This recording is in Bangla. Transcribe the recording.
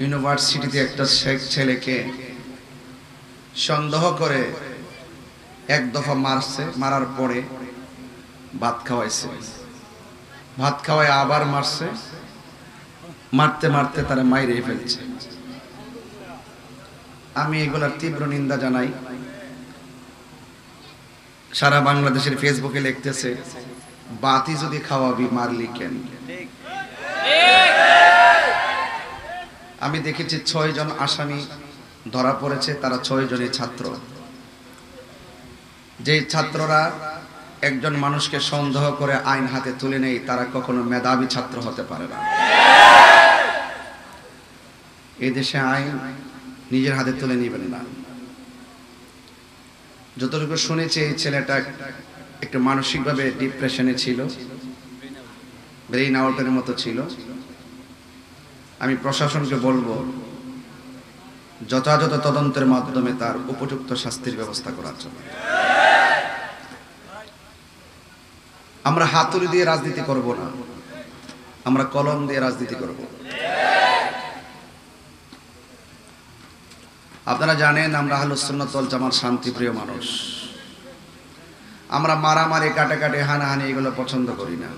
ইউনিভার্সিটিতে একটা ছেলেকে সন্দেহ করে এক দফা মারছে, মারার পরে ভাত খাওয়াইছে, ভাত খাওয়ায় আবার মারছে, মারতে মারতে তারা মাইরে ফেলছে। আমি এগুলার তীব্র নিন্দা জানাই। সারা বাংলাদেশের ফেসবুকে লিখতেছে, বাতি যদি খাওয়াবি মারলি কেন? আমি দেখেছি ৬ জন আসামি ধরা পড়েছে, তারা ৬ জনই ছাত্র। যে ছাত্ররা একজন মানুষকে সন্দেহ করে আইন হাতে তুলে নেয়, তারা কখনো মেধাবী ছাত্র হতে পারে না। এই দেশে আইন নিজের হাতে তুলে নেবেন না। যতটুকু শুনেছি এই ছেলেটা একটু মানসিকভাবে ডিপ্রেশনে ছিল, ব্রেইন আউটের মতো ছিল। আমি প্রশাসনকে বলবো যথাযথ তদন্তের মাধ্যমে তার উপযুক্ত শাস্তির ব্যবস্থা করার জন্য। আমরা হাতুড়ি দিয়ে রাজনীতি করব না, আমরা কলম দিয়ে রাজনীতি করব। আপনারা জানেন আমরা আহলুস সুন্নাত ওয়াল জামাত শান্তিপ্রিয় মানুষ। আমরা মারামারি, কাটাকাটি, হানাহানি এগুলো পছন্দ করি না।